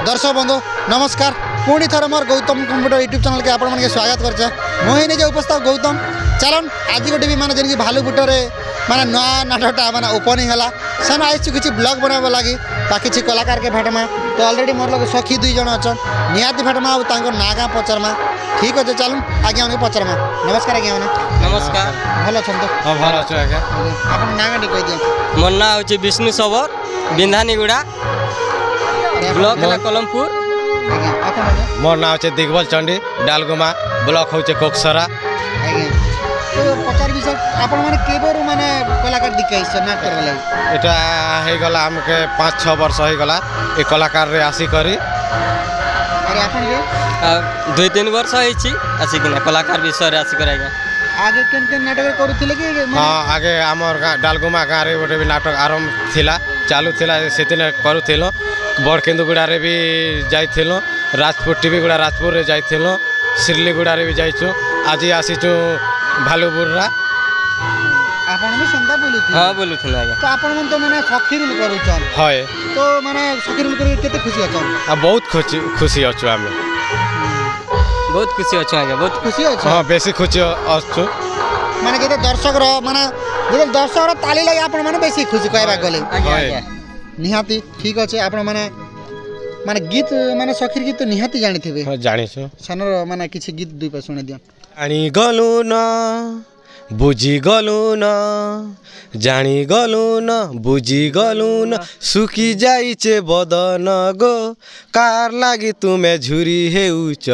दर्शक बंधु नमस्कार पुणी थर मोर गौतम कंप्यूटर यूट्यूब चैनल के आपण मानके स्वागत करछे मोहि निजे उपस्थित गौतम चलन आज गोटे भी माने जेनकी भालुपुटरे माने नया नाटकटा माने ओपनिंग हला सन आइछु किछि ब्लॉग बनाबा लागि बाकी छि कलाकार के भेटमा तो ऑलरेडी मोर लोग सखी दुई जण अछन नियाती भेटमा आ तांको नागा पचरमा ठीक अछि चलन आगे उनके पचरमा नमस्कार आगे माने नमस्कार भलो छन तो हां भलो छ आगे आपन नागा डी कहि दियो मोर ना होछि विष्णु सबर बिंधानीगुड़ा ब्लॉक है कलमपुर। मोर ना होचे दिग्बल चंडी डालगुमा ब्लॉक होचे कोकसरा। तो पचार विषय आपण माने केबरो माने कलाकार दिखाइछ नाटक वाला एटा हे गला हमके 5-6 वर्ष हे गला ए कलाकार रे आसी करी अरे आपण के 2-3 वर्ष होइछि आसी किना कलाकार विषय रे आसी कराइगा आगे केन नाटक करूथिले कि हां आगे हमर डालगुमा गाँ रे गोटे भी नाटक आरंभ थिला चालू थिला सेतिने करूथिलो बड़केन्दुगुड़ा रे भी जाइथिलो राजपुर टीवी गुड़ा राजपुर रे जाइथिलो सिरलीगुड़ा रे भी जाइछु आज आसीछु भालुपुरा आपण भी संता बोलुथि हां बोलुथि आगे तो आपण मन तो माने सखीरुल करूछन हाय तो माने सखीरुल करे केते खुशी अछन आ बहुत खुशी अछु आमे बहुत खुशी अछु आगे बहुत खुशी अछु हां बेसी खुशी अछु माने केते दर्शक रो माने जे दर्शक रो ताली लागि आपण माने बेसी खुशी कहबा गले आगे निहाती ठीक अच्छे आप माने गीत माने सखीर गीत तो निहाती जानी थे हाँ जानी छो सनर माने किसी गीत दुई पर सुने दिया आनी गलु न बुझी गलु न जानी गलु न बुझी गलु न सुखी जाइचे बदन गो कार लागी तुमे झुरी हेउच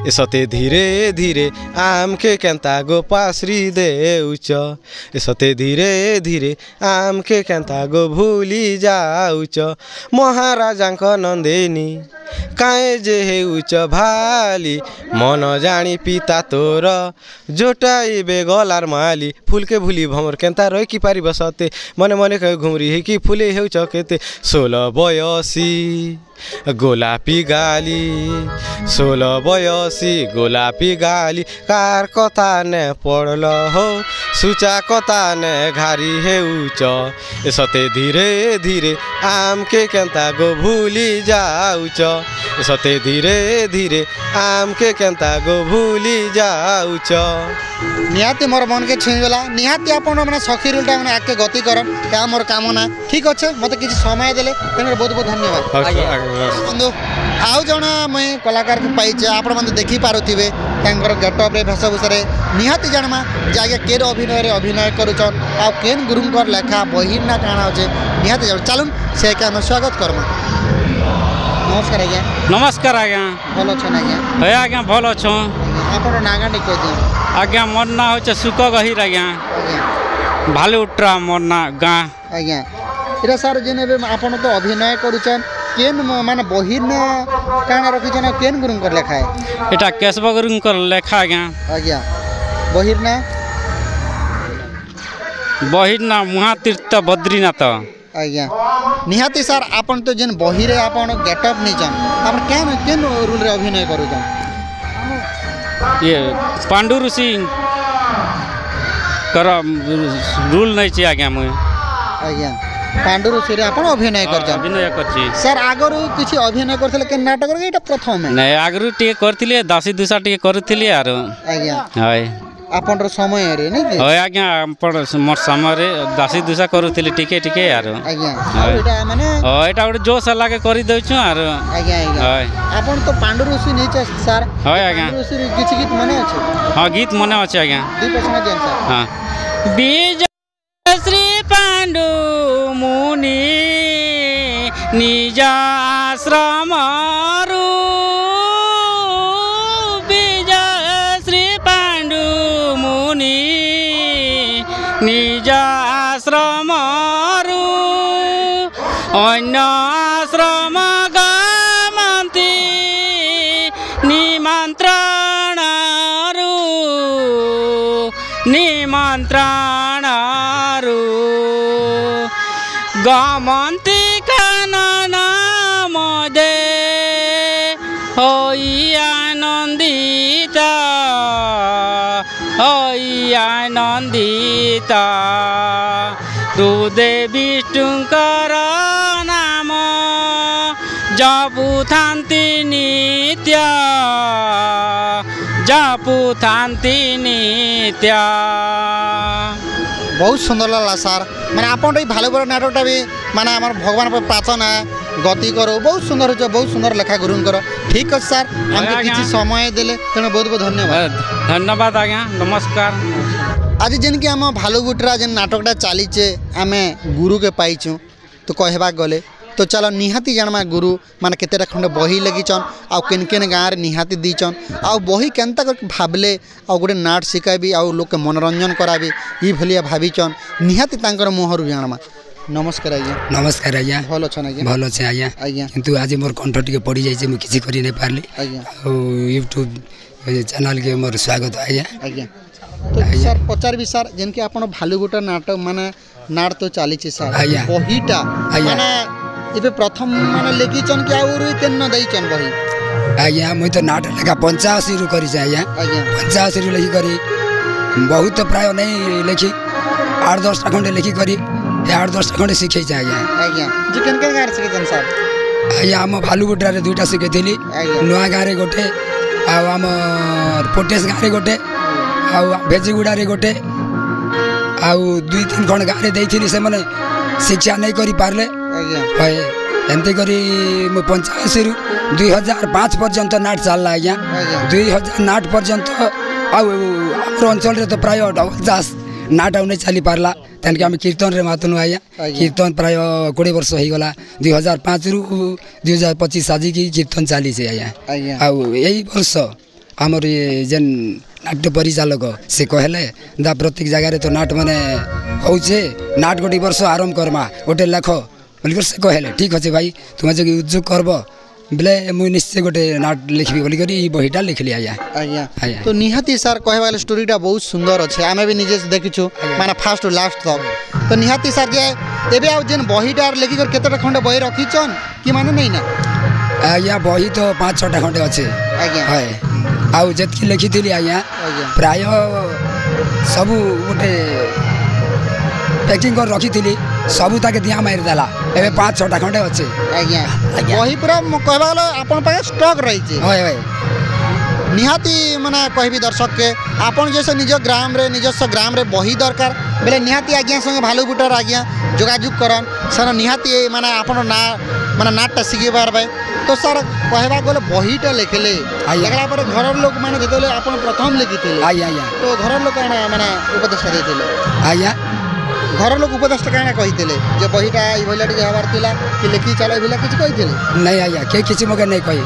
ए सते धीरे धीरे आम के केंता गो पासरी देउच ए सते धीरे धीरे आम के केंता गो भूली जाउच महाराजांक नंदेनी काए जे हेउच भाली मन जानी पिता तोर जोटाइबे गलार माली फूल के भूली भमर केंता रह कि पारी बसते मने मने कह घुमरी है कि फूले हेउच केते 16 बयसी गोलापी गाली 16 बयसी गोलापी गाली कार कथा ने पड़ल हो सुचा कथा ने घारी हेउच ए सते धीरे धीरे आम के केंता गो भूली जाउच ए सते धीरे धीरे आम के केंता गो भूली जाउच निहाती मोर मन के छुईगला निहाती आपण माने सखी रुलटा माने आके गति करन या मोर कामना ठीक अच्छे मते किछि समय देले तेनर बहुत बहुत धन्यवाद बंधु आउ जण मैं कलाकार के पाइचे आपण माने देखि पारुथिबे तांकर गेटअप रे भेषभूषा रे निहाती जानमा जागे केर अभिनय करूछन आ केन गुरुंकर लेखा बहिर ना काना होचे निहाती जान चलुन से के हम स्वागत करम नमस्कार आज्ञा नमस्कार आज्ञा भलो छन आज्ञा हे आज्ञा भलो छ आपण नागा नि कह दियो आज्ञा मोर ना होचे सुक गहिर आज्ञा आज्ञा भालुट्रा मोर ना गाँ आज्ञा इरा सर जेने आपण तो अभिनय करूछन केन माने बहिर ना काना रखिछन केन गुरुंकर लेखा है एटा केशव गुरुंकर लेखा आज्ञा आज्ञा बहिर ना महातीर्थ बद्रीनाथ आज्ञा निहाती सर आपण तो जेन बहिरे आपण गेटअप निजन आपण केन केन रोल रे अभिनय करूछन ये पांडु ऋषि कर रूल नहीं छी आज्ञा मुई आज्ञा पांडु ऋषि रे आपण अभिनय करछन अभिनय करछि सर आगरु किछि अभिनय करथले के नाटक रे एटा प्रथम है नहीं आगरु टिके करथिले दासी दुसा टिके करथिले आरो आज्ञा हाय आपण समय रे नै कि हाय आज्ञा आपण मोर समय रे दासी दुसा करूथिले टिके टिके आरो आज्ञा एटा माने एटा ओटे जोश लागे करि दउछु आरो आज्ञा आज्ञा हाय आपण तो पांडु ऋषि नै छ सर हाय आज्ञा पांडु ऋषि किछि गीत मने अछि हां गीत मने अछि आज्ञा दुई प्रश्न देन सर हां बीज श्री पांडु मुनि निज आश्रम रु बीज श्री पांडु मुनि निज आश्रम रु अन्य आश्रम गमन्ति निमंत्रण रु निमंत्रण गमन्ति कानन मदे হই আনন্দিতা হৃদে বিষ্ণুଙ୍କର নাম ଜପୁଥାନ୍ତି ନିତ୍ୟ। बहुत सुंदर लगला सार माने आपन भालुपुर नाटकटा भी माने आम भगवान पर प्रार्थना गति करो बहुत सुंदर हो बहुत सुंदर लेखा गुरुंकर ठीक अच्छे सार आमके किछि समय देले तेणु बहुत बहुत धन्यवाद। धन्यवाद आज्ञा नमस्कार। आज जेन कि आम भालुगुटरा जेन नाटकटा चलीचे आम गुरु के पाइचु तो कहवा गले तो चलो निहाती जानमा गुरु माने केतेटा खंड बही लगिचन आउ केन केन गाँव निहाती दीचन आउ बही केनता कर भाबले आउ गोटे नाट शिखाबी आउ लोक के मनोरंजन कराबी ई भलिया भाबिचन निहाती तांकर मुहरु जानमा। नमस्कार आज्ञा। नमस्कार आज्ञा। भल छन आज्ञा। भल छे आज्ञा आज्ञा किंतु आज मोर कंठ टिके पड़ी जाइछे मु किछि करि नै पारली आज्ञा यूट्यूब चैनल के मोर स्वागत आज्ञा। आज्ञा तो सर पचार भी सर जेन कि आपण भालुगुटा नाटक माने नाट तो चलीचे सर बहीटा माने इबे प्रथम माने लेखिचन कि आउर केन दैचन बही आज्ञा मुई तो नाट लेखा 85 रु करि आज्ञा 85 रु लेखि करी बहुत प्राय नहीं लेखि 8-10 खंडे लेखि करी 8-10 खंडे सिखै छै आज्ञा। आज्ञा जे केन केन गार सिखैचन सर आज्ञा हम भालुगुटा रे दुईटा सिखैथिली नुआ गाँ रे गोटे आ हम पोटेस गाँ रे गोटे आ भेजीगुड़ा रे गोटे आ 2-3 खंड गाँ रे दैथिली से माने शिक्षा नहीं करि पारले एमती करी 85 रु 2005 पर्यंत नाट चलला आज्ञा 2000 नाट पर्यंत आम अंचल तो प्राय 50 नाट नहीं चली पारला तेणुक आम कीर्तन रे मातनु आज्ञा कीर्तन प्राय 20 वर्ष हो गला 2005 रु 2025 साजी की कीर्तन चली से आज्ञा। यही वर्ष आमर जेन नाट्य परिचालक से कहले दा प्रत्येक जगह तो नाट माने होचे नाट गोटे वर्ष आरंभ करमा गोटे लेख बोलिकर से कहले ठीक अच्छे भाई तुम्हें जो उद्योग करब बोले मुझे निश्चय गोटे नाट लिखी बोलिकर बहीटा लिखली आज्ञा। आज्ञा तो निहाती सर कहवा स्टोरीटा बहुत सुंदर अच्छे आमे भी निजे देखिछु माने फास्ट टू लास्ट तक तो निहाती सर जे एबे आ जेन बहीटा लिखिकर केतेटा खंड बही रखिचन कि माने नहीं ना आज्ञा बही तो 5-6टा खंडे अच्छे आज्ञा है आउ जेतकी लिखिथिली आज्ञा प्राय सबू गोटे पैकिंग कर रखी सबू ताके दिया मार देला एबे 5-6टा खंडे अच्छे आज्ञा वही पूरा कहबा गलो आपन पाके स्टॉक रही छे होय होय निहाती माने कहबी दर्शक के आपन जैसे निज ग्राम रे निजस्व ग्राम रे बही दरकार बेले निहाती आज्ञा संगे भालुगुटार आज्ञा जोगाजोग करन सर निहाती माने आपन ना माने नाटटा शिखि पारबे तो सर कहबा गलो बहीटा लिखले एकला पर घर लोक माने जेतले आपन प्रथम लिखिथिले आज्ञा तो घर लोक माने उपदेश देथिले आज्ञा घर लोक उपदेश काना कहिथिले जे बहीटा ई भइला टिके हबार थिला कि लिखि चलै भइला किछ कहिथिले नहीं आज्ञा के किछि मगे नहीं कहि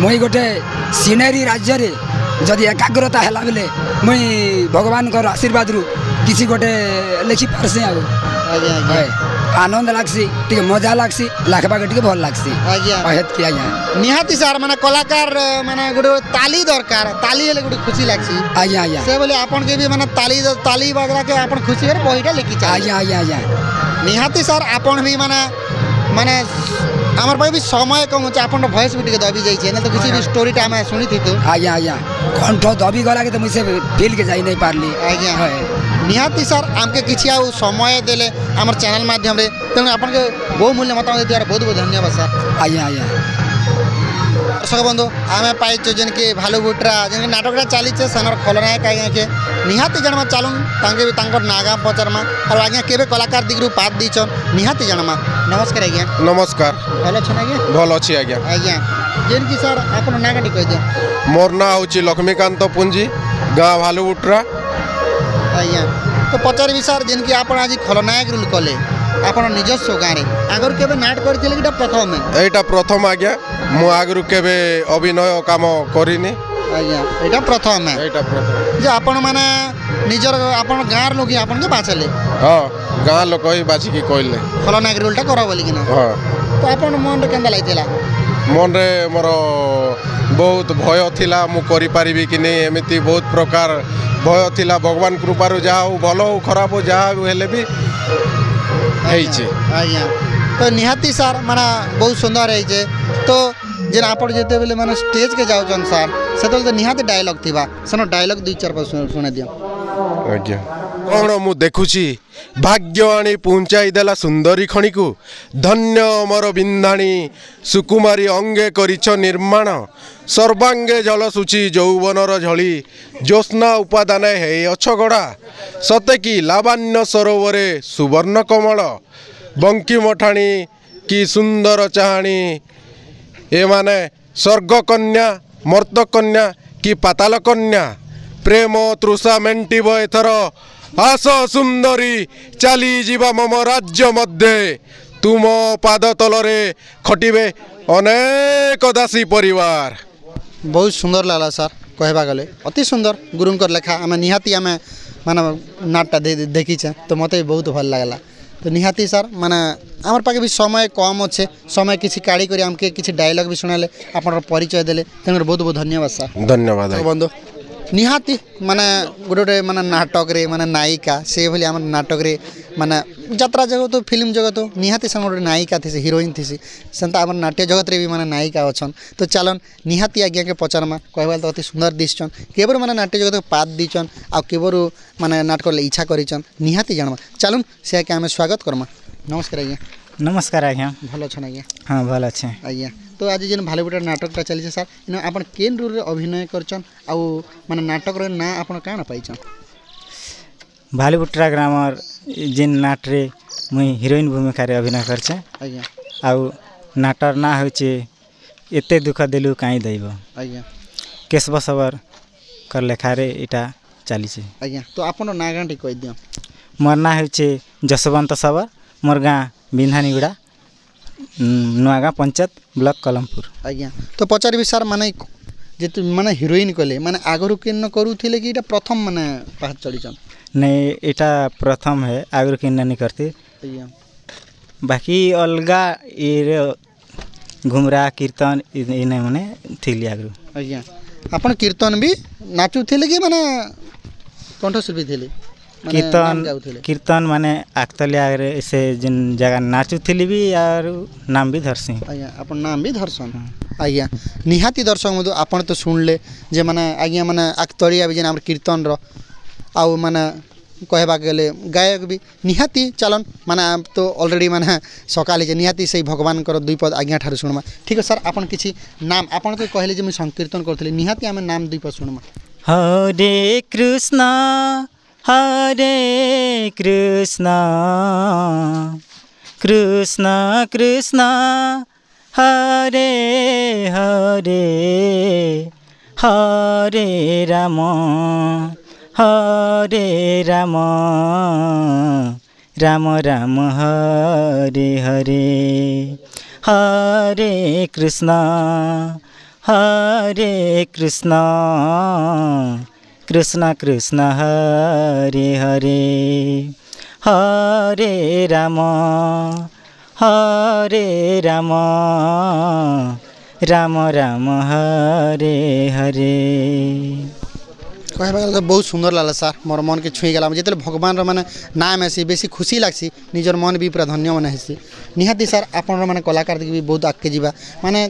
मुई गोटे सिनेरी राज्य रे जदि एकाग्रता हैला बेले मुई भगवान कर आशीर्वाद रु किछि गोटे लिखि पारसे आ आज्ञा आनंद लागसी टिके मजा लागसी लाखबा के टिके भल लागसी आज्ञा कहत कि आज्ञा निहाती सर माने कलाकार माने गुडो ताली दरकार ताली हेले गुडो खुशी लागसी आज्ञा आज्ञा से बोले आपन के भी माने ताली बजरा के आपन खुशी रे बहीटा लिखि चाहे आज्ञा आज्ञा आज्ञा निहाती सर आपन भी माने माने हमर भाई भी समय कम होचे आपन वॉइस भी टिके दबी जाई छे ना तो किसी भी स्टोरीटा हमें सुनी थी तो आज्ञा आज्ञा कंठ दबी गला के तो मुझसे फील के जाई नहीं पारली आज्ञा निहाती सर आमके किछि आ समय देले हमर चैनल माध्यम रे तेणु आपन के बहुमूल्य मतामत दियार बहुत बहुत धन्यवाद सर। आज्ञा आज्ञा दर्शक बंधु आम पाइछु जेन कि भालुगुटरा जेन नाटकटा चली सेनर खलनायक आज्ञा के निहाती जनमा चालून तांके भी तांकर नागा पचरमा और आज्ञा केबे कलाकार दिगरु पात दीचन निहाती जनमा। नमस्कार आज्ञा। नमस्कार भल छन आज्ञा भल अच्छी आज्ञा आज्ञा जेन कि सर आपन नागाटी कह दियो मोर ना होची लक्ष्मीकांत पुंजी गाँ भालुगुटरा आज्ञा तो पचार भी सर जेन कि आपन आज खलनायक रोल कले आपन निजस्व गाँ रे आगर केबे नाट करथिले किटा प्रथम एटा प्रथम आज्ञा मु आगरु केबे अभिनय काम करिनी आज्ञा एटा प्रथम जे आपन माने निजर आपन गाँर लोग आपन के बाचले हाँ गाँ लोक ही बाची की कहले खलनायक रोलटा करा बोली कि ना हाँ तो आपन मन रे केंदा लागितला मन रे मोर बहुत भय थिला मु करि पारिबी कि नहीं एमिति बहुत प्रकार भय थिला भगवान कृपारु जहा भल हो खराब हो जहा हेले भी आज्ञा तो निहाती सर माना बहुत सुंदर है तो जे आपण जेते बेले माने स्टेज के जाउछन सर सेतल तो निहाते डायलॉग थिबा सनो डायलॉग 2-4 पर सुने दियो आज्ञा कौन मु देखुची भाग्य आनी पहुँचाई देला सुंदरी खणी को धन्य मोर बिंधाणी सुकुमारी अंगे करिछ निर्माण सर्वांगे जलसुची यौवनर झली ज्योत्स्ना उपादान हे अछगड़ा सते कि लावण्य सरोवरे सुवर्ण कमल बंकी मठाणी कि सुंदर चाहाणी ए माने स्वर्ग कन्या मर्त कन्या कि पाताल कन्या प्रेम तृषा मेंटिब एथर आस सुंदरी चली जीवा मम राज्य मध्य तुम पाद तलरे खटिबे अनेक दासी परिवार। बहुत सुंदर लागला सर कहबा गले अति सुंदर गुरुंकर लेखा आम निहाती आम माने नाटटा देखी तो मत बहुत भल लागला तो निहाती सर माने आमर पाखे भी समय कम अच्छे समय किसी काढ़ी करी आमके किसी डायलॉग भी सुनाले आपन परिचय देले तेनर बहुत बहुत धन्यवाद सर। धन्यवाद बंधु निहाती माने गोटे माने नाटक रे माने नायिका से भली आम नाटक रे माने यात्रा जगत फिल्म जगत निहाती संग गोटे नायिका थी हिरोइन थी सेंता आम नाट्य जगत रे भी माने नायिका अच्छन तो चलन निहाती आज्ञा के पचारमा कहबा तो अति सुंदर दिसछन केबर माने नाट्य जगत पाद दीचन आ केबर माने नाटक ले इच्छा करिचन निहाती जानबा चलन से के आम स्वागत करमा। नमस्कार आज्ञा। नमस्कार आज्ञा भल अच्छन आज्ञा। हाँ भल अच्छे आज्ञा तो आज जेन भालुबुटा नाटकटा चली सर इन आपन केन रोल रे अभिनय करछन आ माने नाटक रे ना आपन काना पाइछन। भालुबुट्रा ग्रामर जेन नाट रे मुई हिरोइन भूमिका रे अभिनय करछे आज्ञा आउ नाटर ना होचे एते दुख देलु काई दैब आज्ञा केशव सबर कर लेखा रे इटा चलीछे आज्ञा तो आपन ना गांटी कहि दियो। मोर ना होचे जसवंत सबर मोर गाँ बिंधानीगुड़ा नुआगाँ पंचायत ब्लॉक कलमपुर आज्ञा तो पचारि सर माने जे माने हिरोइन कले माने आगरु केन करूथिले कि इटा प्रथम माने पास चलीचन नहीं इटा प्रथम है आगरु केन नहीं करते आज्ञा बाकी अलगा ये घुमरा कीर्तन इने माने थिली आगरु आज्ञा आपन कीर्तन भी नाचुथिले कि माने कंठशिल्पी थिले कीर्तन माने आक्तलिया से जिन जगह नाचुथिली भी यार नाम भी धरसी आज्ञा अपन नाम भी धरसन आज्ञा निहाती दर्शक मधु आपन तो सुनले जे माने आज्ञा माने आक्तलिया भी जेन हमर कीर्तन रो आउ माने कहबा गेले गायक भी निहाती चलन माने तो ऑलरेडी माने सकाले जे निहाती से भगवान कर दुई पद आज्ञा ठार सुनमा ठीक है सर आपन किछि नाम आपन तो कहले जे मैं संकीर्तन करथले निहाती आमे नाम दुई पद सुनमा। हरे कृष्णा कृष्ण कृष्ण हरे हरे हरे राम राम राम हरे हरे हरे कृष्ण कृष्ण कृष्ण हरे हरे हरे राम राम राम हरे हरे कहबा तो बहुत सुंदर लागला सर मोर मन के छुई गला जिते भगवान रो माने नाम ऐसी बेसी खुशी लागसी निजर मन भी पूरा धन्य मन हेसी निहाती सर आपन माने कलाकार भी बहुत आगे जीवा माने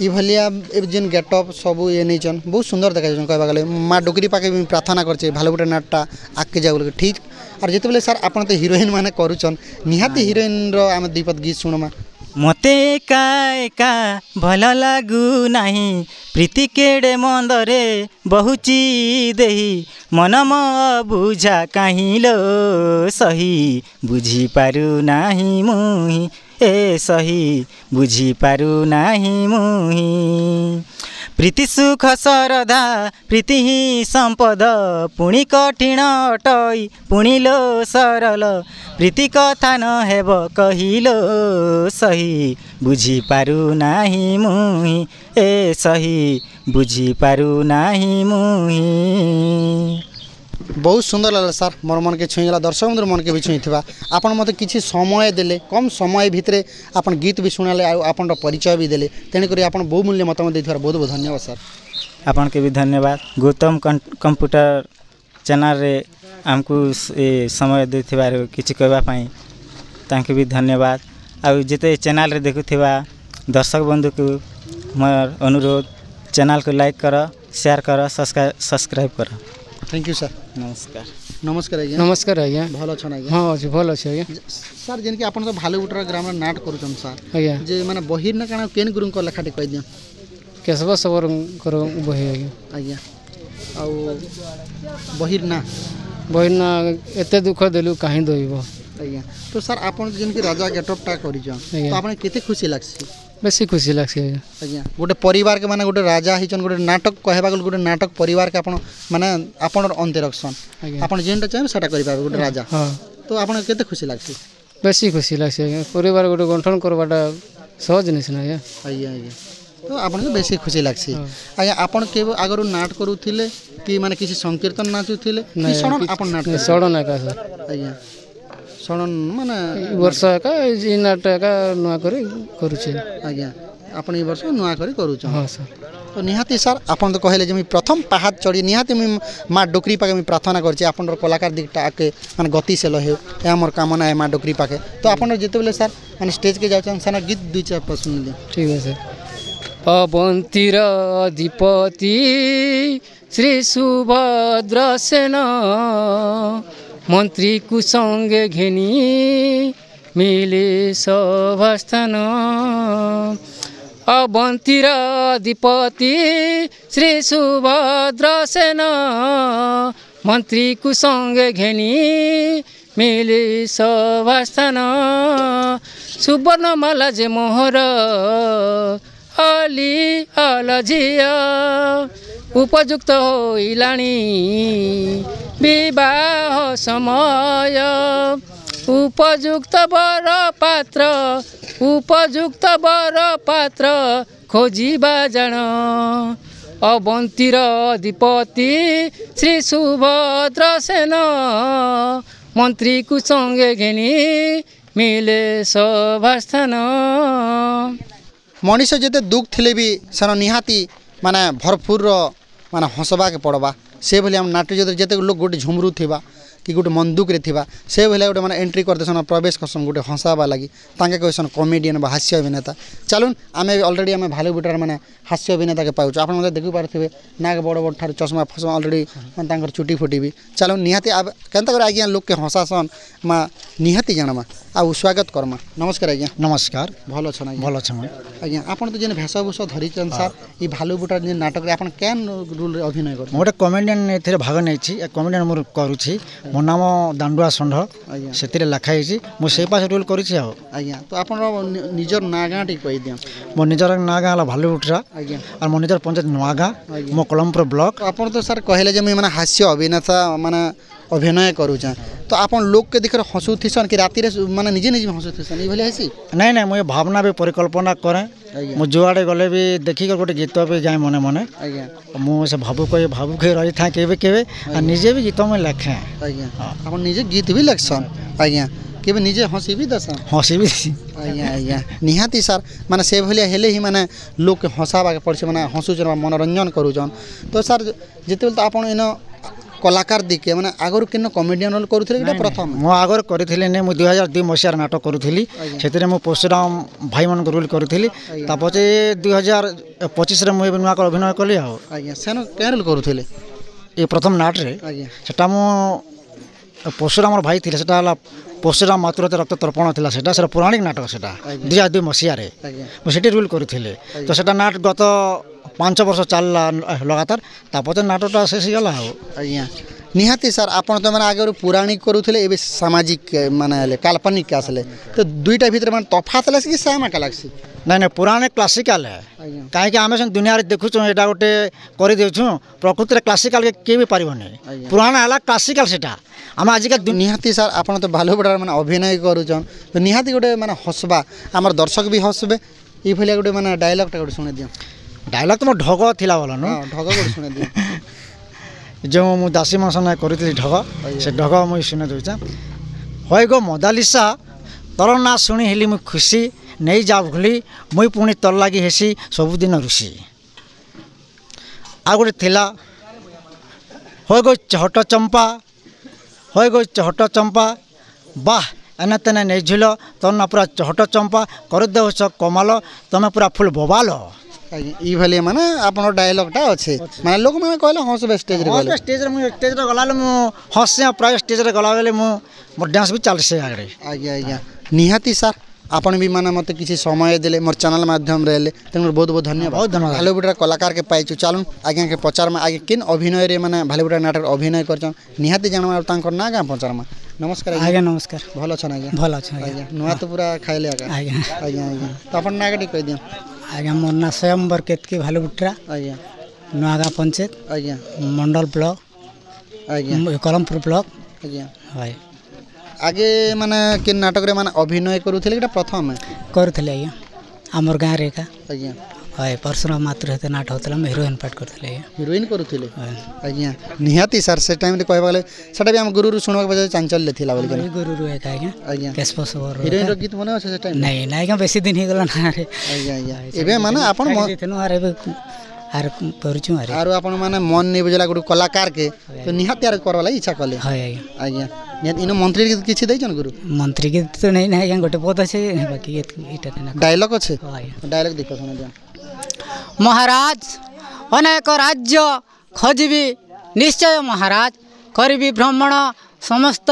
ई भलिया जेन गेटअप सब ये नहीं चन बहुत सुंदर देखा कहबा गले माँ डोकरी पाके भी प्रार्थना करछे भालुबुटा नाटटा आगे जाऊ ठीक और जिते बेले सर आपन तो हिरोइन माने करूचन निहाती हिरोइन रो आमे दीपद गीत सुनमा। मते का भल लागू नाही प्रीति केड़े मंदरे बहुची देही मन म बुझा काहीं लो सही बुझी पारू नाही मुही ए सही बुझी पारू नाही मुही प्रीति सुख सरधा प्रीति ही संपद पुणी कठिन अटई पुणी लो सरल प्रीति कथा न हेब कहिलो सही बुझी पारू नाही मुही ए सही बुझी पारू नाही मुही। बहुत सुंदर लगला सर मोर मन के छुईगला दर्शक बंधु मन के भी छुईथिबा आपन मते किछि समय देले कम समय भितरे आपन गीत भी सुनाले आ आपन परिचय भी देले तेने करी आपन बहु मूल्य मतामत देथिबार बहुत बहुत धन्यवाद सर। आपन के भी धन्यवाद गौतम कंप्यूटर चैनल रे हमको समय देथिबार किछि कहबा पई तांके भी धन्यवाद आ जेते चैनल रे देखुथिबा दर्शक बंधु को मोर अनुरोध चैनल को लाइक करो शेयर करो सब्सक्राइब करो। Thank you sir. नमस्कार। नमस्कार आज्ञा। नमस्कार आज्ञा। भल अच्छा आज्ञा। हाँ अच्छे भल अच्छे आज्ञा। सर जेनकी आपन तो भालुगुटर ग्राम नाट करूछन सर आज्ञा जे माने बहिर ना काना केन गुरुंग को लेखाटी कह दियो केशव सबर करो बही आज्ञा आज्ञा आउ बहिर ना बहिना एते दुख देलु काहे दोइबो आज्ञा। तो सर आपन जेनकी राजा गेटअप टा करिछन तो आपन केते खुशी लागसी बेसी खुशी लागसी आज्ञा आज्ञा। गोटे परिवार के माने गोटे राजा हिचन गोटे नाटक कहबा गोटे नाटक परिवार के आपन माने आपन अंते रखसन आपन जेनटा चाहे सेटा करि पाबे गोटे राजा। हाँ तो आपन केते खुशी लागसी बेसी खुशी लागसी आज्ञा परिवार गोटे गठन करबाटा सहज नहीं ना आज्ञा आज्ञा आज्ञा। तो आपन के बेसी खुशी लागसी आज्ञा। आपन के आगरु नाट करूथिले कि माने किसी संकीर्तन नाचुथिले कि सडन आपन नाट सडन का सर आज्ञा सडन माने वर्ष का जी नाटक का नुआ करी करूछे आज्ञा आपन ई वर्ष नुआ करी करूछ। हाँ सर। तो निहाती सर आपन तो कहले जे मी प्रथम पहाड़ चढ़ी निहाती मी माँ डोकरी पाके मी प्रार्थना करछि आपन कलाकार दिकटा आके माने गति से लहे या मोर कामना है माँ डोकरी पाके। तो आपन जेते बेले सर माने स्टेज के जाउछन सना गीत दुई चार पर सुन ले। ठीक है सर। अवंतीर अधिपति श्री सुभद्र सेन मंत्री को संगे घेनी मिले सभास्थान अवंतीर अधिपति श्री सुभद्र सेन मंत्री को संगे घेनी मिले सभास्थान सुवर्णमाला जे मोहर अली अलझिया उपयुक्त होइलाणी विवाह समय उपयुक्त बर पात्र खोजिबा जान अवंतीर अधिपति श्री सुभद्र सेन मंत्री को संगे घेनी मिले सभास्थान। मनीष जेते दुख थिले भी सर निहाती माने भरपूर माने हसबा के पड़वा से भले हम नाट्य जेते लोग गोटे झुमरू थिबा कि गोटे मंदुक रे थिबा से भले गोटे माने एंट्री करदेसन प्रवेश करसन गोटे हंसाबा लगी तांके कहसन कॉमेडियन बा हास्य अभिनेता। चलून आमे ऑलरेडी आमे भालुगुटार माने हास्य अभिनेता के पाउछ आपन मते देखि पारथिबे नाक बड़ बड़ ठार चश्मा फसमा ऑलरेडी माने तांकर चुटी फुटी भी चलून निहाती अब केनता कर आज्ञा लोग के हंसासन मा निहाती जानमा आ स्वागत करमा। नमस्कार आज्ञा। नमस्कार। भल छ ना भल छ आज्ञा। आपन तो जेन भेषभूष धरिचन सर ई भालुगुटार जेन नाटक रे आपन केन रोल रे अभिनय कर मोटे कॉमेडियन एथिरे भाग नै छी कॉमेडियन मोर करूछि मोर नाम दांडुआ षंढ सेतिरे लखाइ छी मो सेई पास रोल करूछि आ आज्ञा। तो आपन निजर नागाटी कहि दिया मोर निजर नागा हला भालुगुटरा आज्ञा और मोर निजर पंचायत नुआगा मो कलमपुर ब्लॉक। आपन तो सर कहले जे माने हास्य अभिनेता माने अभिनय करू छ तो आपन लोग के देख हंसू थिसन कि राति रे माने निजे निजे हंसू थिसन ई भले हैसी नहीं नहीं मो भावना भी परिकल्पना करे मो जुआड़े गले भी देखी कर गोटे गीत भी गाय मने मने आज्ञा मो से भावुक रही था केबे केबे आ निजे भी गीत में लिखे आज्ञा। आपन निजे गीत भी लिखसन आज्ञा केबे निजे हंसी भी दसन हंसी भी आज्ञा आज्ञा। निहाती सर माने से भले हेले ही माने लोग के हंसाबा के पड़छ माने हंसू जन मनोरंजन करू जन। तो सर जेते तो आपन इन कलाकार दिखे माने आगरु केन कॉमेडियन रोल करूथिले कि प्रथम मो आगर करिथिले ने मो 2002 मसिया नाटक करूथिली सेतिरे मो परशुराम भाई मन रोल करूथिली तापछे 2025 रे मो नुआ कर अभिनय कली आ आज्ञा। सेन के रोल करूथिले ए प्रथम नाट रे आज्ञा सेटा मो परशुराम भाई थिले सेटा हला परशुराम मातृते रक्त तर्पण थिला सेटा सेटा पौराणिक नाटक सेटा 2002 मसिया रे मो सेठी रोल करूथिले। तो सेटा नाट गत 5 वर्ष चलला लगातार तापते नाटकटा शेष गला आज्ञा। निहाती सर आपन तो माने आगे पौराणिक करूथिले एबे सामाजिक माने काल्पनिक के आसले तो दुईटा भीतर माने तफात लागसी कि सामा का लागसी नहीं नहीं पुराने क्लासिकल है कहीं कि आम दुनिया देखु एटा गोटे कर देछु प्रकृति क्लासिकल के किए भी पारिबो नहीं पुराना है क्लासिकल सेटा आम आजिका निहाती सर आपन तो भालुगुटार माने अभिनय करूछन तो निहाती गोटे माने हसबा हमर दर्शक भी हसबे ई भलिया गोटे माने डायलॉग टा गोटे सुने दियो डायलॉग तो मो ढग थिला बोला न ढग गोटे सुने दियो जो मु दासी मासन करथि ढग से ढग मु सुने दोचा होय गो मोदालिसा तोर ना सुनी हेली मु खुशी नहीं जा भूली मुई पुणी तोर लागी हेसी सबुदिन ऋषि आ गोटे थिला होय गो चहट चंपा होय गो चहट चंपा वाह एने तेने नहीं झुल तोर ना पूरा चहट चंपा कर दे कमाल तमें पूरा फुल बोबाल ଆଜ୍ଞା ଏଇଭଳି ମାନେ ଆପଣଙ୍କ ଡାଇଲଗ୍ଟା ଅଛି ମାନେ ଲୋକମାନେ କହିଲେ ହସବେ ଷ୍ଟେଜ୍ରେ ଗଲେ ଷ୍ଟେଜ୍ରେ ଗଲାବେଳେ ମୁଁ ହସେ ପ୍ରାୟ ଷ୍ଟେଜ୍ରେ ଗଲାବେଳେ ମୁଁ ମୋର ଡ୍ୟାନ୍ସ ବି ଚାଲିছে ଆଗରେ ଆଜ୍ଞା ଆଜ୍ଞା ନିହାତି ସାର୍ ଆପଣ ବି ମାନେ ମୋତେ କିଛି ସମୟ ଦେଲେ ମୋର ଚ୍ୟାନେଲ୍ ମାଧ୍ୟମରେ ହେଲେ ତେଣୁ ବହୁତ ବହୁତ ଧନ୍ୟବାଦ ବହୁତ ଧନ୍ୟବାଦ ଭାଲୁବୁଟାର କଳାକାରକେ ପାଇଛୁ ଚାଲୁନ୍ ଆଜ୍ଞା ପଚାରମା ଆଜ୍ଞା କିନ୍ ଅଭିନୟରେ ମାନେ ଭାଲୁବୁଟା ନାଟକ ଅଭିନୟ କରିଛନ୍ ନିହାତି ଜାଣମା ଆଉ ତାଙ୍କର ନାଁ କାଁ ପଚାରମା ନମସ୍କାର ଆଜ୍ଞା ନମସ୍କାର ଭଲ ଅଛନ୍ ଆଜ୍ଞା ଭଲ ଅଛ ଆଜ୍ଞା ନୂଆ ତ ପୁରା ଖାଇଲେ ଆଜ୍ଞା ଆଜ୍ଞା ଆଜ୍ଞା ଆଜ୍ଞା ତ ଆପଣ ନାଁ ଟିକେ କହିଦିଅନ୍ ଆଜ୍ଞା ମୋ ନାଁ ସ୍ୱୟମ୍ବର କେତକି ଭାଲୁବୁଟ୍ରା ଆଜ୍ଞା ନୂଆଗାଁ ପଞ୍ଚାୟତ ଆଜ୍ଞା ମଣ୍ଡଳ ବ୍ଲକ ଆଜ୍ଞା କଲମପୁର ବ୍ଲକ ଆଜ୍ଞା হয় ଆଗେ ମାନେ କିନ୍ ନାଟକରେ ମାନେ ଅଭିନୟ କରୁଥିଲେ ଏଇଟା ପ୍ରଥମେ କରୁଥିଲେ ଆଜ୍ଞା ଆମର ଗାଁରେ ଏକା ଆଜ୍ଞା হয় ପରଶୁରାମ ମାତୃ ହେତେ ନାଟ ହେଉଥିଲା ମୁଁ ହିରୋଇନ୍ ପାର୍ଟ କରୁଥିଲି ଆଜ୍ଞା ହିରୋଇନ୍ କରୁଥିଲେ ଆଜ୍ଞା ନିହାତି ସାର୍ ସେ ଟାଇମ୍ରେ କହିବାକୁ ଗଲେ ସେଟା ବି ଆମ ଗୁରୁରୁ ଶୁଣିବାକୁ ପାଇଲେ ଚାଞ୍ଚଲ୍ୟ ଥିଲା ବୋଲି এই গুরুরু একা আজ্ঞা ଆଜ୍ଞା কেশব সবর ହିରୋଇନ୍ର ଗୀତ ମନେ ଅଛି ସେ ଟାଇମ୍ ନାଇଁ ନାଇଁ ଆଜ୍ଞା ବେଶୀ ଦିନ ହେଇଗଲା ନା ଆରେ ଆଜ୍ଞା ଆଜ୍ଞା ଏବେ ମାନେ ଆପଣ ଦେଇଥିଲୁ ଆରେ ଏବେ ଆର କରୁଛୁ ଆରେ ଆରୁ ଆପଣ ମାନେ ମନ ନେଇ ବୁଝିଲା ଗୋଟେ କଳାକାରକେ ତ ନିହାତି ଆର କରବା ଲାଗି ଇଚ୍ଛା କଲେ হয় ଆଜ୍ଞା ଆଜ୍ଞା ନିହାତି ଇନ ମନ୍ତ୍ରୀ କିଛି ଦେଇଛନ୍ ଗୁରୁ ମନ୍ତ୍ରୀ କି ତ ନେଇ ନା ଆଜ୍ଞା ଗୋଟେ ପଦ ଅଛି ବାକି ଏଇଟା ନା ଡାଇଲଗ୍ ଅଛି ଆଜ୍ଞା ଡାଇଲଗ୍ ଦେଖ ଶୁଣ ଦିଅ মহারাজ অনেক রাজ্য খোঁজিবি নিশ্চয় মহারাজ করিবি ভ্রমণ সমস্ত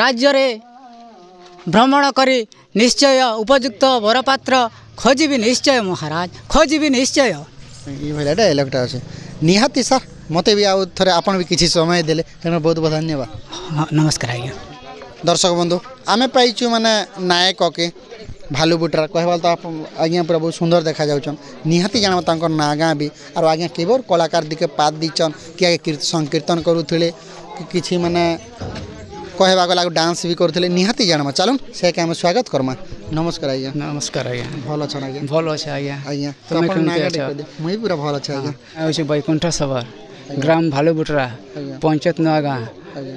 রাজ্যরে ভ্রমণ করে নিশ্চয় উপযুক্ত বরপাত্র খোঁজিবি নিশ্চয় মহারাজ খোঁজিবি নিশ্চয় ଏଇଭଳିଆ ଡାଇଲଗ୍ଟା ଅଛି ନିହାତି ସାର୍ ମୋତେ ବି ଆଉ ଥରେ ଆପଣ ବି କିଛି ସମୟ ଦେଲେ ତେଣୁ ବହୁତ ବହୁତ ଧନ୍ୟବାଦ নমস্কার আজ্ঞা ଦର୍ଶକ ବନ୍ଧୁ ଆମେ ପାଇଛୁ ମାନେ ନାୟକକେ ଭାଲୁବୁଟାର କହିବା ତ ଆଜ୍ଞା ପୁରା ବହୁତ ସୁନ୍ଦର ଦେଖାଯାଉଛନ୍ ନିହାତି ଜାଣବା ତାଙ୍କର ନାଁ ଗାଁ ବି ଆରୁ ଆଜ୍ଞା କେବଳ କଳାକାର ଦିକେ ପାଦ ଦେଇଛନ୍ କି ଆଜ୍ଞା ସଂକୀର୍ତ୍ତନ କରୁଥିଲେ କି କିଛି ମାନେ କହିବାକୁ ଲାଗୁ ଡାନ୍ସ ବି କରୁଥିଲେ ନିହାତି ଜାଣବା ଚାଲୁନ୍ ସେକେ ଆମେ ସ୍ୱାଗତ କର୍ମା ନମସ୍କାର ଆଜ୍ଞା ନମସ୍କାର ଆଜ୍ଞା ଭଲ ଅଛନ୍ ଆଜ୍ଞା ଭଲ ଅଛେ ଆଜ୍ଞା ଆଜ୍ଞା ତମେ କେମିତି ଅଛ? ମୁଇଁ ପୁରା ଭଲ ଅଛି ଆଜ୍ଞା ହେଉଛି ବୈକୁଣ୍ଠ ସବର ଗ୍ରାମ ଭାଲୁବୁଟରା ଆଜ୍ଞା ପଞ୍ଚାୟତ ନୂଆଗାଁ ଆଜ୍ଞା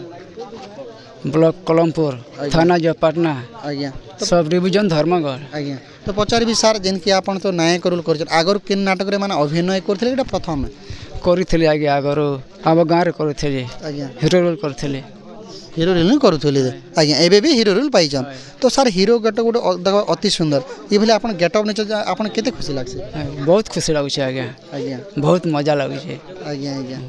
ବ୍ଲକ କଲମପୁର ଥାନା ଜପାଟନା ଆଜ୍ଞା ସବ୍ ଡିଭିଜନ ଧର୍ମଗଡ଼ ଆଜ୍ଞା ତ ପଚାରିବି ସାର୍ ଯେନ୍କି ଆପଣ ତ ନାୟକ ରୋଲ୍ କରିଛନ୍ତି ଆଗରୁ କେନ୍ ନାଟକରେ ମାନେ ଅଭିନୟ କରୁଥିଲେ ଏଇଟା ପ୍ରଥମେ କରିଥିଲି ଆଜ୍ଞା ଆଗରୁ ଆମ ଗାଁରେ କରୁଥିଲି ଆଜ୍ଞା ହିରୋ ରୋଲ୍ କରିଥିଲି ହିରୋ ରୋଲ୍ ହିଁ କରୁଥିଲେ ଆଜ୍ଞା ଏବେ ବି ହିରୋ ରୋଲ୍ ପାଇଛନ୍ ତ ସାର୍ ହିରୋ ଗେଟଅପ୍ ଗୋଟେ ଦେଖ ଅତି ସୁନ୍ଦର ଏଇଭଳି ଆପଣ ଗେଟଅପ୍ ନେଇଛ ଆପଣ କେତେ ଖୁସି ଲାଗ୍ସି ବହୁତ ଖୁସି ଲାଗୁଛି ଆଜ୍ଞା ଆଜ୍ଞା ବହୁତ ମଜା ଲାଗୁଛି ଆଜ୍ଞା ଆଜ୍ଞା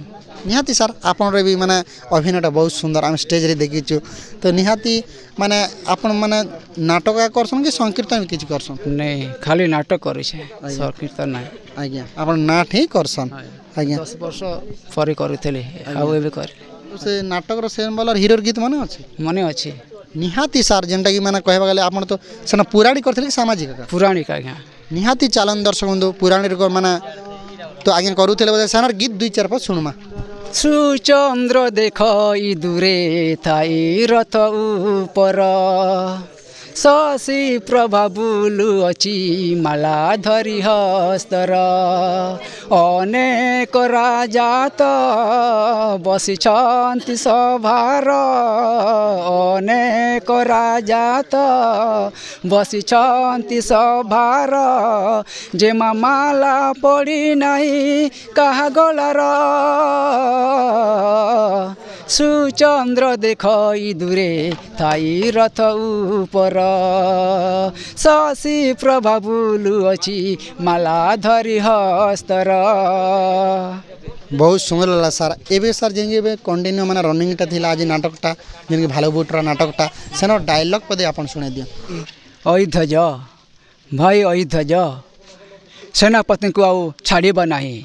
ନିହାତି ସାର୍ ଆପଣଙ୍କର ବି ମାନେ ଅଭିନୟଟା ବହୁତ ସୁନ୍ଦର ଆମେ ଷ୍ଟେଜ୍ରେ ଦେଖିଛୁ ତ ନିହାତି ମାନେ ଆପଣ ମାନେ ନାଟକ କରସନ୍ କି ସଂକୀର୍ତ୍ତନ କିଛି କରସନ୍ ନାଇଁ ଖାଲି ନାଟକ କରୁଛେ ସଂକୀର୍ତ୍ତନ ନାହିଁ ଆଜ୍ଞା ଆପଣ ନାଟ ହିଁ କରସନ୍ ଆଜ୍ଞା 10 ବର୍ଷ ପରେ କରୁଥିଲି ଆଉ ଏବେ କରି ସେ ନାଟକର ସେ ବୋଲର ହିରୋର ଗୀତ ମାନେ ଅଛି ମନେ ଅଛି ନିହାତି ସାର୍ ଯେନ୍ଟାକି ମାନେ କହିବାକୁ ଗଲେ ଆପଣ ତ ସେନା ପୁରାଣିକ କରିଥିଲେ କି ସାମାଜିକ ପୁରାଣିକ ଆଜ୍ଞା ନିହାତି ଚାଲନ୍ ଦର୍ଶକ ବନ୍ଧୁ ପୁରାଣିକ ମାନେ ତ ଆଜ୍ଞା କରୁଥିଲେ ବୋଧେ ସେନାର ଗୀତ 2-4 ପଦ ଶୁଣମା ସୁଚନ୍ଦ୍ର ଦେଖ ଇ ଦୂରେ ଥାଇ ରଥ ଉପର ଶଶି ପ୍ରଭା ବୁଲୁଅଛି ମାଳା ଧରି ହସ୍ତର ଅନେକ ରାଜା ତ ବସିଛନ୍ତି ସଭାର ଅନେକ ରାଜା ତ ବସିଛନ୍ତି ସଭାର ଯେମା ମାଲା ପଡ଼ି ନାହିଁ କାହା ଗଳାର ସୁଚନ୍ଦ୍ର ଦେଖ ଇ ଦୂରେ ଥାଇ ରଥ ଉପର ଶଶି ପ୍ରଭା ବୁଲୁଅଛି ମାଲା ଧରି ହସ୍ତର ବହୁତ ସୁନ୍ଦର ଲାଗଲା ସାର୍ ଏବେ ସାର୍ ଯେମିତି ଏବେ କଣ୍ଟିନ୍ୟୁ ମାନେ ରନିଂଟା ଥିଲା ଆଜି ନାଟକଟା ଯେମିତି ଭାଲୁବୁଟର ନାଟକଟା ସେନ ଡାଇଲଗ୍ ପଦେ ଆପଣ ଶୁଣାଇ ଦିଅ ଐଧ୍ୱଜ ଭାଇ ଐଧ୍ୱଜ ସେନାପତିଙ୍କୁ ଆଉ ଛାଡ଼ିବ ନାହିଁ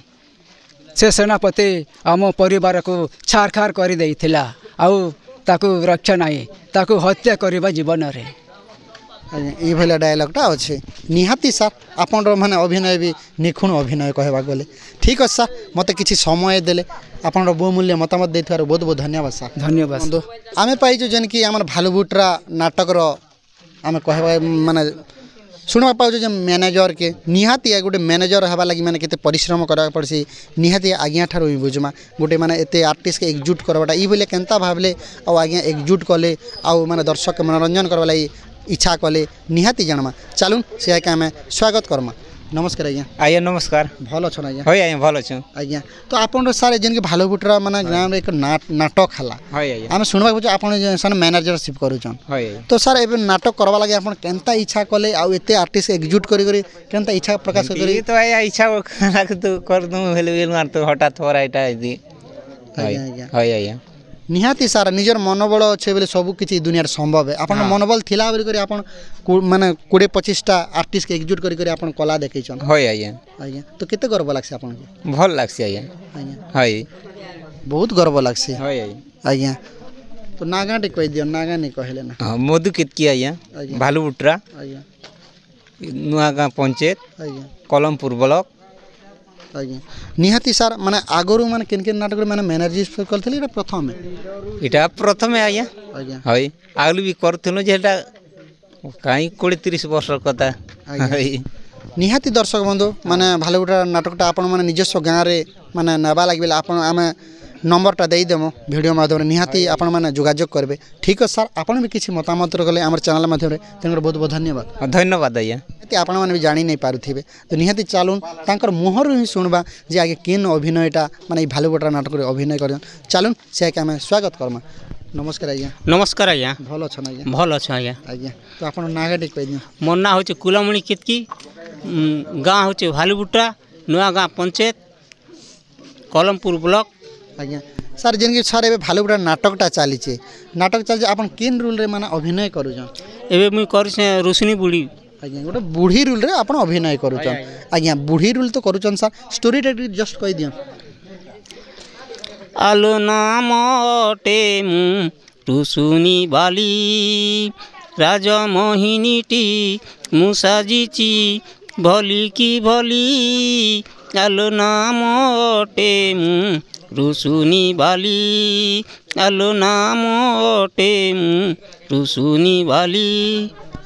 ସେ ସେନାପତି ଆମ ପରିବାରକୁ ଛାରଖାର କରିଦେଇଥିଲା ଆଉ ତାକୁ ରକ୍ଷା ନାହିଁ ତାକୁ ହତ୍ୟା କରିବା ଜୀବନରେ ଆଜ୍ଞା ଏଇଭଳିଆ ଡାଇଲଗ୍ଟା ଅଛି ନିହାତି ସାର୍ ଆପଣଙ୍କର ମାନେ ଅଭିନୟ ବି ନିଖୁଣ ଅଭିନୟ କହିବାକୁ ଗଲେ ଠିକ୍ ଅଛି ସାର୍ ମୋତେ କିଛି ସମୟ ଦେଲେ ଆପଣଙ୍କର ବହୁମୂଲ୍ୟ ମତାମତ ଦେଇଥିବାରୁ ବହୁତ ବହୁତ ଧନ୍ୟବାଦ ସାର୍ ଧନ୍ୟବାଦ ବନ୍ଧୁ ଆମେ ପାଇଛୁ ଯେନ୍କି ଆମର ଭାଲୁବୁଟରା ନାଟକର ଆମେ କହିବା ମାନେ ଶୁଣିବାକୁ ପାଉଛୁ ଯେ ମ୍ୟାନେଜର୍କେ ନିହାତି ଗୋଟେ ମ୍ୟାନେଜର୍ ହେବା ଲାଗି ମାନେ କେତେ ପରିଶ୍ରମ କରିବାକୁ ପଡ଼୍ସି ନିହାତି ଆଜ୍ଞାଠାରୁ ହିଁ ବୁଝମା ଗୋଟେ ମାନେ ଏତେ ଆର୍ଟିଷ୍ଟକେ ଏକଜୁଟ କରବାଟା ଏଇଭଳିଆ କେନ୍ତା ଭାବିଲେ ଆଉ ଆଜ୍ଞା ଏକଜୁଟ କଲେ ଆଉ ମାନେ ଦର୍ଶକ ମନୋରଞ୍ଜନ କରିବା ଲାଗି ଇଚ୍ଛା କଲେ ନିହାତି ଜାଣମା ଚାଲୁନ୍ ସେକେ ଆମେ ସ୍ୱାଗତ କର୍ମା नमस्कार आज्ञा आज्ञा नमस्कार भल अच्छा आज्ञा हई आज्ञा भल अच्छे आज्ञा तो आपन सारे जिनके भालुपुटरा माने गाँव में एक नाटक हला हई आज्ञा आम सुनवा पाछे आपन सन मैनेजरशिप करूछन हई तो सर एबे नाटक करवा लगे आपन केनता इच्छा कले आ एते आर्टिस्ट एक्जिक्यूट करी करी केनता इच्छा प्रकाश करी तो आज्ञा इच्छा लाग तो कर दूं हेले मार तो हठात हो रहा एटा हई आज्ञा हई आज्ञा निहाती सारा निजर मनोबल अच्छे बोले सब किसी दुनिया संभव है आपन मनोबल थिला बोली आपन माने 20-25टा आर्टिस्ट के एक्जिक्यूट करी आपन कला देखैछन हई आज्ञा आज्ञा तो केते गर्व लागसे आपन के भल लागसे आज्ञा आज्ञा हई बहुत गर्व लागसे हई आज्ञा तो नागाटी कह दियो नागा नहीं कहले ना हां मधु केतकी आज्ञा भालुपुटरा आज्ञा नुआगाँ पंचायत आज्ञा कलमपुर ब्लॉक आज्ञा निहाती सार माने आगरु माने किन नाटक माने मैनेजर करथली एटा प्रथम इटा प्रथम आज्ञा आज्ञा हई आगलु भी करथुनु जेटा काई 20-30 वर्ष कथा हई निहाती दर्शक बंधु माने भालुपुटरा नाटकटा आपण माने निजस्व गाँव रे माने नबा लागबेला आपण आमे नंबरटा दे देमो वीडियो माध्यम निहाती आपण माने जोगाजोग करबे ठीक है सर आपण भी किसी मतामत रखले हमर चैनल माध्यम रे तेनकर बहुत बहुत धन्यवाद धन्यवाद आज्ञा आपण माने भी जानी नहीं पारुथिबे तो निहाती चालून तांकर मुहर ही सुनबा जे आगे किन अभिनयटा माने भालुपुटरा नाटक रे अभिनय करन चालून से के हम स्वागत करमा नमस्कार आज्ञा नमस्कार आज्ञा भल अच्छा आज्ञा भल अच्छा आज्ञा आज्ञा तो आपण नागाटी कह दियो मोर ना होचे कुलामणि केतकी गाँ होचे भालुपुटरा नुआगाँ पंचायत कलमपुर ब्लॉक आज्ञा सर जिनकी सर एबे भालुपुटरा नाटकटा चलीचे नाटक चलचे आपण किन रोल रे माने अभिनय करूछन एबे मुई करछे रोशनी बुढ़ी आज्ञा गोटे बुढ़ी रोल रे आपण अभिनय करूछन आज्ञा बुढ़ी रोल तो करूछन सर स्टोरी टा जस्ट कह दियो आलो नामटे मु टुसुनी बाली राजमोहिनीटी मुसाजिची भली की भली आलो नामटे मु रुसुनी बाली आलो नामटे मु रुसुनी बाली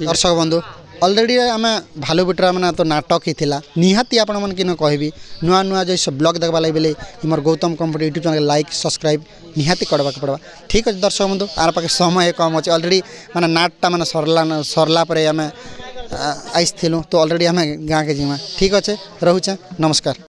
दर्शक बंधु ऑलरेडी आम भालुपुटरा माने तो नाटक ही थिला निहाती आपण मन किन कहबी नुआ नुआ जैसे ब्लॉग देखबा लागि बेले हमर Gautam computer YouTube channel like subscribe निहाती करबा के पड़बा ठीक अछि दर्शक बंधु आर पाके समय कम अछि ऑलरेडी माने नाटटा माने सरला परे आम आइस थिलु तो ऑलरेडी आम गाँ के जीमा ठीक अछि रहूचे नमस्कार।